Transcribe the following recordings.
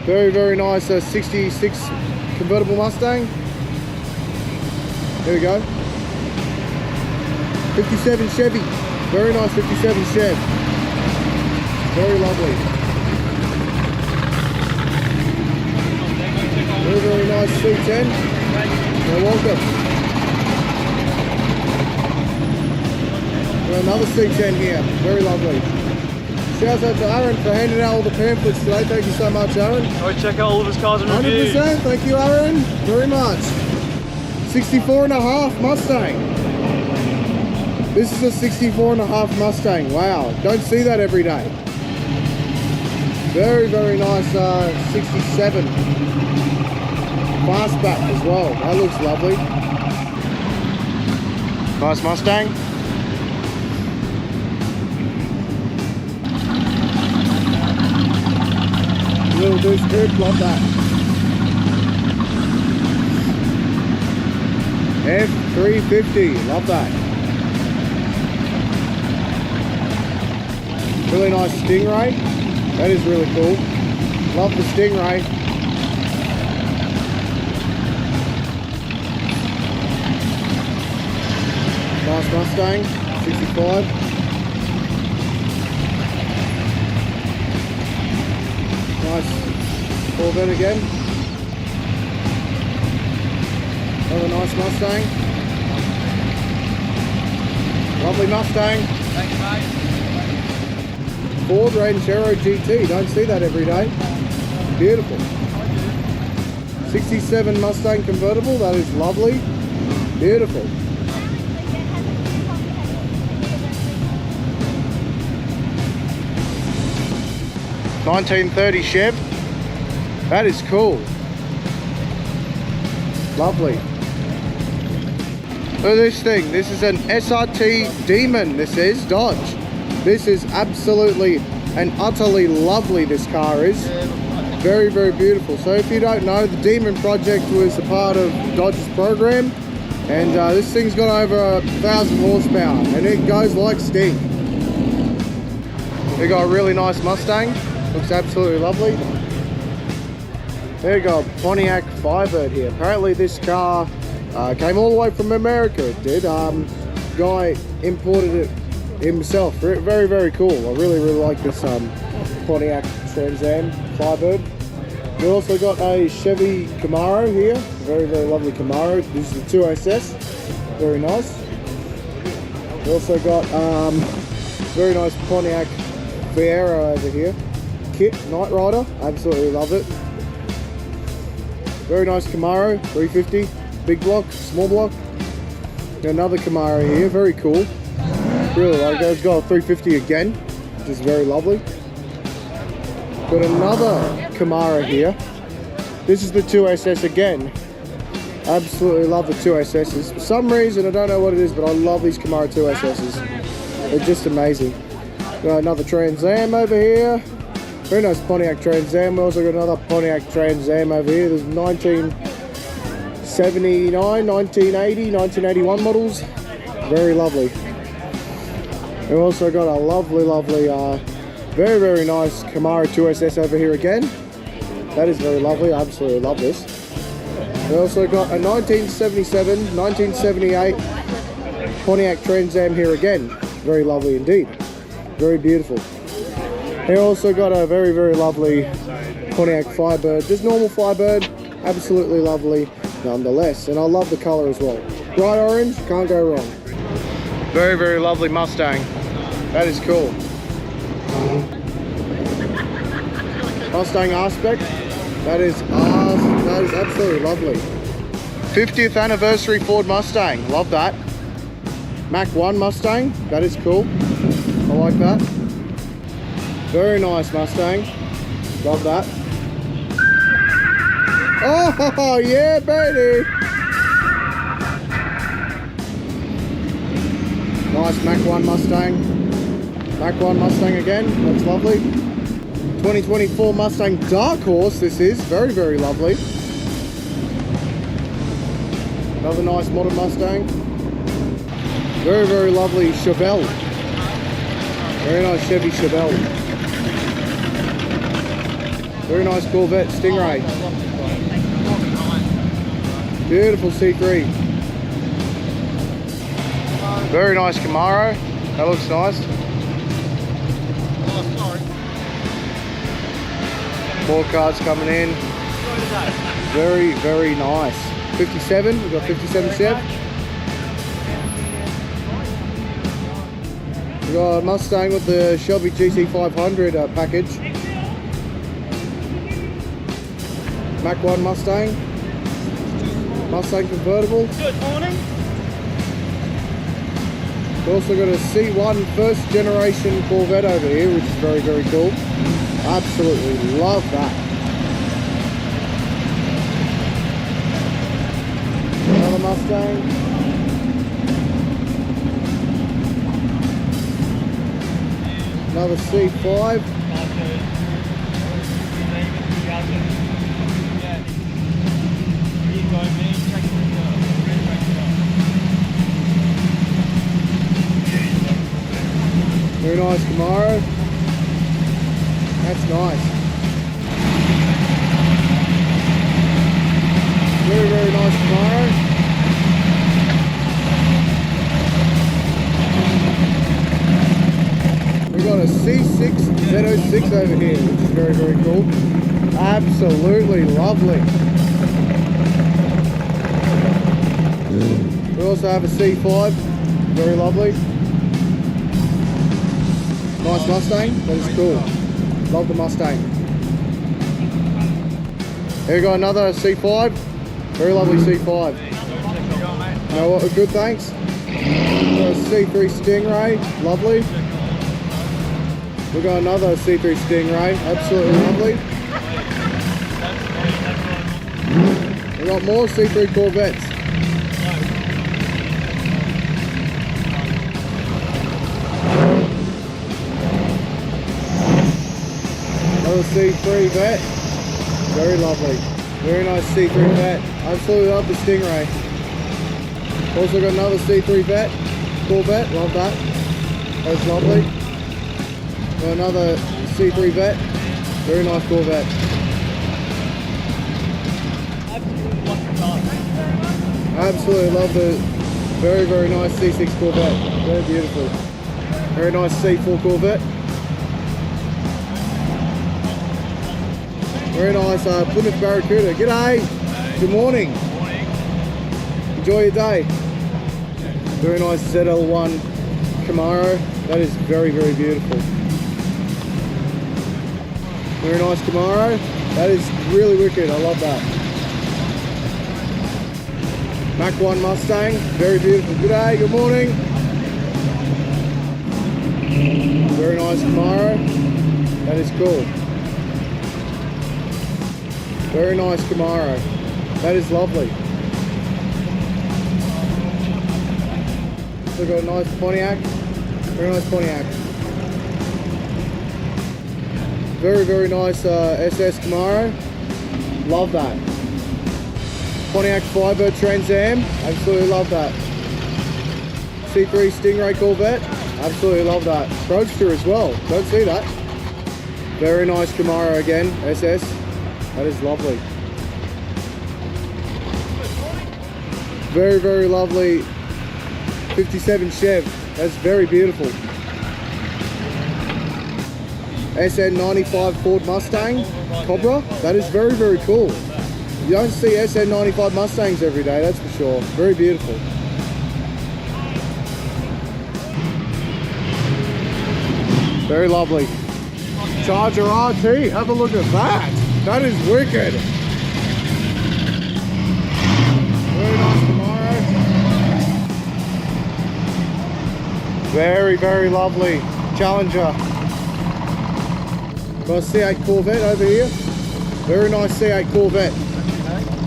Very, very nice 66 convertible Mustang. There we go. 57 Chevy. Very nice 57 Chev. Very lovely. Very, very nice C10. You're welcome. Another C10 here. Very lovely. Shouts out to Aaron for handing out all the pamphlets today. Thank you so much, Aaron. Go check out all of his cars and reviews. 100%. Thank you, Aaron. Very much. 64.5 Mustang. This is a 64.5 Mustang. Wow. Don't see that every day. Very, very nice 67. Fastback as well. That looks lovely. Nice Mustang. Little Deuce Coupe, love that. F350, love that. Really nice Stingray. That is really cool. Love the Stingray. Nice Mustang, 65. Nice Corvette again. Another nice Mustang. Lovely Mustang. Thanks, mate. Ford Ranchero GT. Don't see that every day. Beautiful. 67 Mustang convertible. That is lovely. Beautiful. $1930 Chev. That is cool. Lovely. Look at this thing. This is an SRT Demon. This is Dodge. This is absolutely and utterly lovely. This car is very, very beautiful. So if you don't know, the Demon project was a part of Dodge's program, and this thing's got over 1,000 horsepower, and it goes like stink. We got a really nice Mustang. Looks absolutely lovely. There you go, Pontiac Firebird here. Apparently this car came all the way from America. It did. Guy imported it himself. Very, very cool. I really, really like this Pontiac Trans Am Firebird. We also got a Chevy Camaro here. Very, very lovely Camaro. This is the 2SS. Very nice. We also got very nice Pontiac Fiero over here. Kit Night Rider, absolutely love it. Very nice Camaro, 350, big block, small block. Another Camaro here, very cool. Really like it. It's got a 350 again, which is very lovely. Got another Camaro here. This is the 2SS again. Absolutely love the 2SSs. For some reason, I don't know what it is, but I love these Camaro 2SSs. They're just amazing. Got another Trans Am over here. Very nice Pontiac Trans Am. We also got another Pontiac Trans Am over here. There's 1979, 1980, 1981 models. Very lovely. We also got a lovely, lovely, very, very nice Camaro 2SS over here again. That is very lovely. I absolutely love this. We also got a 1977, 1978 Pontiac Trans Am here again. Very lovely indeed. Very beautiful. They also got a very, very lovely Pontiac Firebird. Just normal Firebird. Absolutely lovely nonetheless. And I love the colour as well. Bright orange, can't go wrong. Very, very lovely Mustang. That is cool. Mustang R-Spec. That is absolutely lovely. 50th anniversary Ford Mustang. Love that. Mach 1 Mustang. That is cool. I like that. Very nice Mustang. Love that. Oh yeah, baby. Nice Mach 1 Mustang. Mach 1 Mustang again. That's lovely. 2024 Mustang Dark Horse. This is very, very lovely. Another nice modern Mustang. Very, very lovely Chevelle. Very nice Chevy Chevelle. Very nice Corvette Stingray. Beautiful C3. Very nice Camaro. That looks nice. More cars coming in. Very, very nice. 57, we've got 57 Chev. We've got a Mustang with the Shelby GT500 package. Mach 1 Mustang. Mustang convertible. Good morning. We've also got a C1 first generation Corvette over here, which is very, very cool. Absolutely love that. Another Mustang. Another C5. Very nice Camaro. That's nice. Very, very nice Camaro. We've got a C6 Z06 over here, which is very, very cool. Absolutely lovely. We also have a C5, very lovely. Nice Mustang, that is cool. Love the Mustang. Here we got another C5, very lovely C5. You know what, good thanks. Got a C3 Stingray, lovely. We got another C3 Stingray, absolutely lovely. We got more C3 Corvettes. Another C3 Vet, very lovely. Very nice C3 Vet. Absolutely love the Stingray. Also got another C3 Vet, Corvette, love that. That's lovely. Got another C3 Vet, very nice Corvette. Absolutely love the very, very nice C6 Corvette. Very beautiful. Very nice C4 Corvette. Very nice Plymouth Barracuda. G'day. Good morning. Enjoy your day. Very nice ZL1 Camaro. That is very, very beautiful. Very nice Camaro. That is really wicked. I love that. Mach 1 Mustang. Very beautiful. G'day. Good morning. Very nice Camaro. That is cool. Very nice Camaro. That is lovely. We've got a nice Pontiac. Very nice Pontiac. Very, very nice SS Camaro. Love that. Pontiac Firebird Trans Am. Absolutely love that. C3 Stingray Corvette. Absolutely love that. Roadster as well. Don't see that. Very nice Camaro again. SS. That is lovely. Very, very lovely 57 Chev. That's very beautiful. SN95 Ford Mustang Cobra. That is very, very cool. You don't see SN95 Mustangs every day, that's for sure. Very beautiful. Very lovely. Charger RT. Have a look at that. That is wicked. Very nice Camaro. Very, very lovely Challenger. Got a C8 Corvette over here. Very nice C8 Corvette.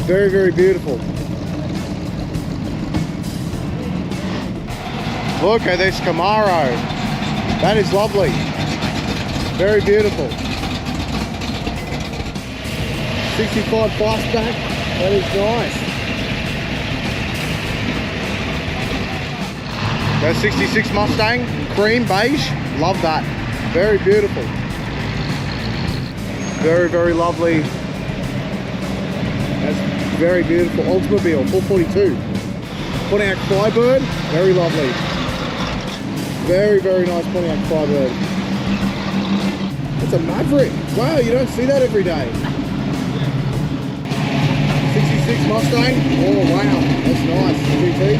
Very, very beautiful. Look at this Camaro. That is lovely. Very beautiful. 65 fastback. That is nice. Got a 66 Mustang, cream beige. Love that. Very beautiful. Very, very lovely. That's very beautiful. Oldsmobile 442. Pontiac Firebird, very lovely. Very, very nice Pontiac Firebird. It's a Maverick. Wow, you don't see that every day. 66 Mustang. Oh wow, that's nice. GT.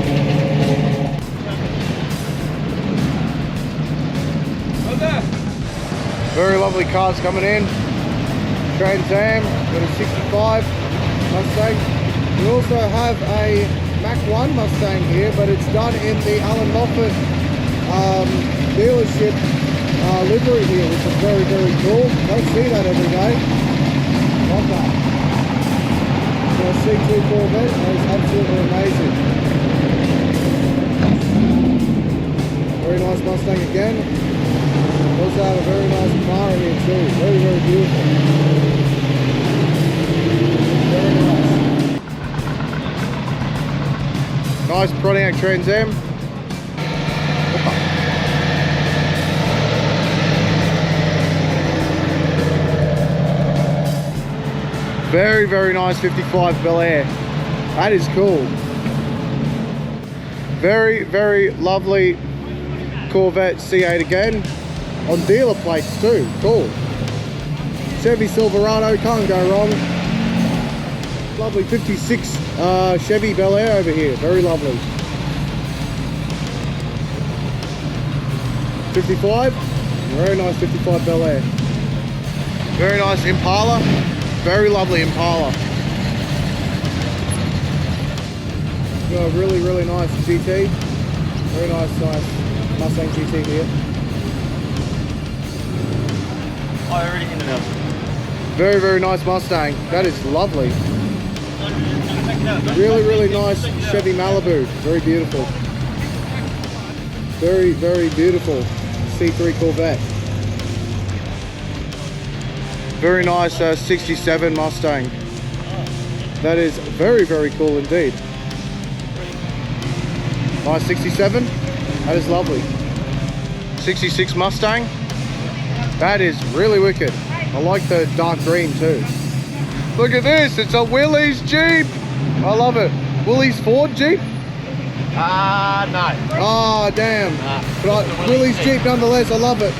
Very lovely cars coming in. Trans Am, got a 65 Mustang. We also have a Mach 1 Mustang here, but it's done in the Alan Moffat dealership livery here, which is very, very cool. Don't see that every day. Love that. So a C2 Corvette, that is absolutely amazing. Very nice Mustang again. Also have a very nice car in here too. Very, very beautiful. Very nice. Nice Pontiac Trans Am. Very, very nice 55 Bel Air. That is cool. Very, very lovely Corvette C8 again. On dealer plates too. Cool. Chevy Silverado, can't go wrong. Lovely 56 Chevy Bel Air over here. Very lovely. 55. Very nice 55 Bel Air. Very nice Impala. Very lovely Impala. Got a really, really nice GT. Very nice Mustang GT here. I already in it. Very, very nice Mustang. That is lovely. Really, really nice Chevy Malibu. Very beautiful. Very, very beautiful C3 Corvette. Very nice 67 Mustang. That is very, very cool indeed. Nice 67. That is lovely. 66 Mustang. That is really wicked. I like the dark green too. Look at this, it's a Willys Jeep. I love it. Willys Ford Jeep? No. Oh, damn. But Willys Jeep nonetheless, I love it.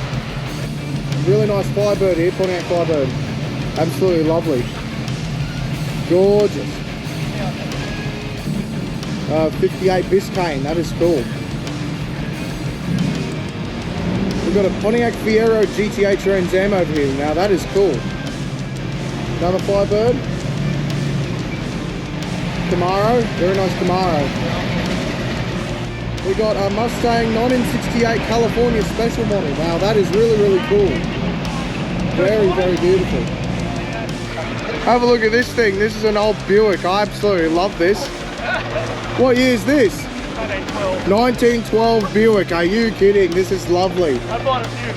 Really nice Firebird here, Pontiac Firebird. Absolutely lovely. Gorgeous. 58 Biscayne, that is cool. We've got a Pontiac Fiero GTA Trans Am over here. Now that is cool. Another Firebird. Camaro, very nice Camaro. We got a Mustang 1968 California Special Model. Now that is really, really cool. Very, very beautiful. Have a look at this thing. This is an old Buick. I absolutely love this. What year is this? 1912. 1912 Buick. Are you kidding? This is lovely. I bought a few.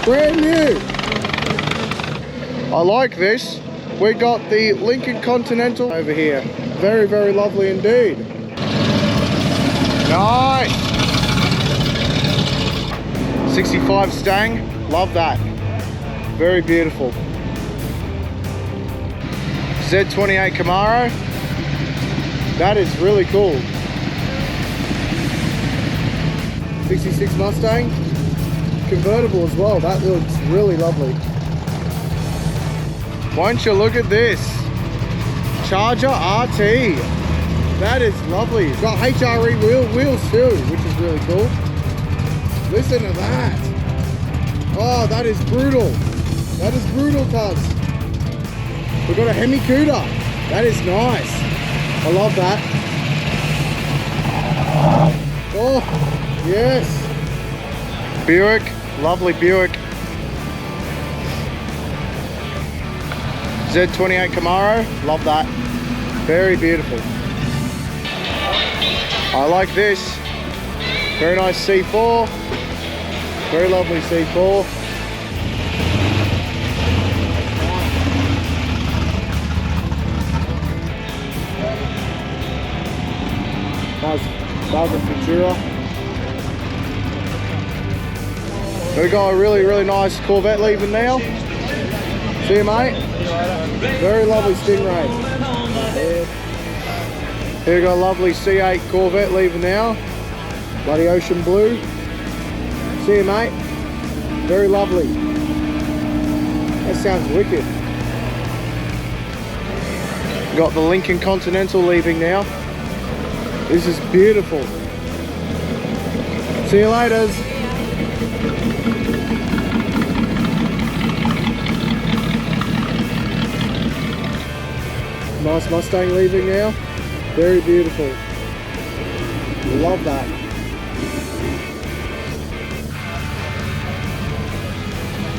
Brand new. I like this. We got the Lincoln Continental over here. Very, very lovely indeed. Nice. 65 Stang. Love that. Very beautiful. Z28 Camaro. That is really cool. 66 Mustang. Convertible as well. That looks really lovely. Won't you look at this? Charger RT. That is lovely. It's got HRE wheels too, which is really cool. Listen to that. Oh, that is brutal. That is brutal, cuz. We've got a Hemi Cuda. That is nice. I love that. Oh, yes. Buick, lovely Buick. Z28 Camaro, love that. Very beautiful. I like this. Very nice C4. Very lovely C4. Nice Velvet Futura. We got a really, really nice Corvette leaving now. See you, mate. Very lovely Stingray. Here we got a lovely C8 Corvette leaving now. Bloody ocean blue. See you, mate. Very lovely. That sounds wicked. Got the Lincoln Continental leaving now. This is beautiful. See you later. Nice Mustang leaving now. Very beautiful. Love that.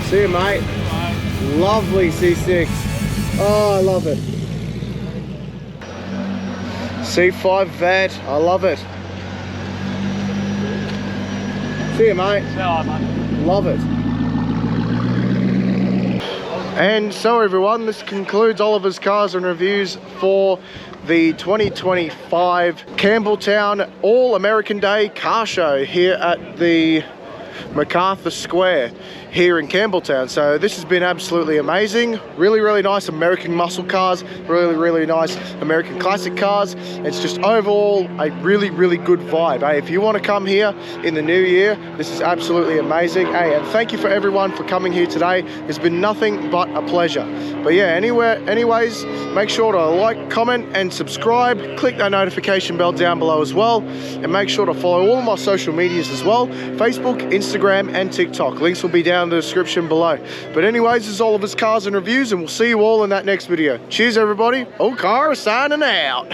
See you, mate. Lovely C6. Oh, I love it. C5 Vet. I love it. See you, mate. Love it. And so everyone, this concludes Oliver's Cars and Reviews for the 2025 Campbelltown All-American Day Car Show here at the MacArthur Square here in Campbelltown. So this has been absolutely amazing. Really nice American muscle cars, really nice American classic cars. It's just overall a really good vibe. Hey, if you want to come here in the new year, this is absolutely amazing. Hey, and thank you for everyone for coming here today. It's been nothing but a pleasure. But yeah, anyways, make sure to like, comment and subscribe. Click that notification bell down below as well, and make sure to follow all my social medias as well: Facebook, Instagram and TikTok. Links will be down in the description below. But anyways, this is Oliver's Cars and Reviews, and we'll see you all in that next video. Cheers everybody. OCAR signing out.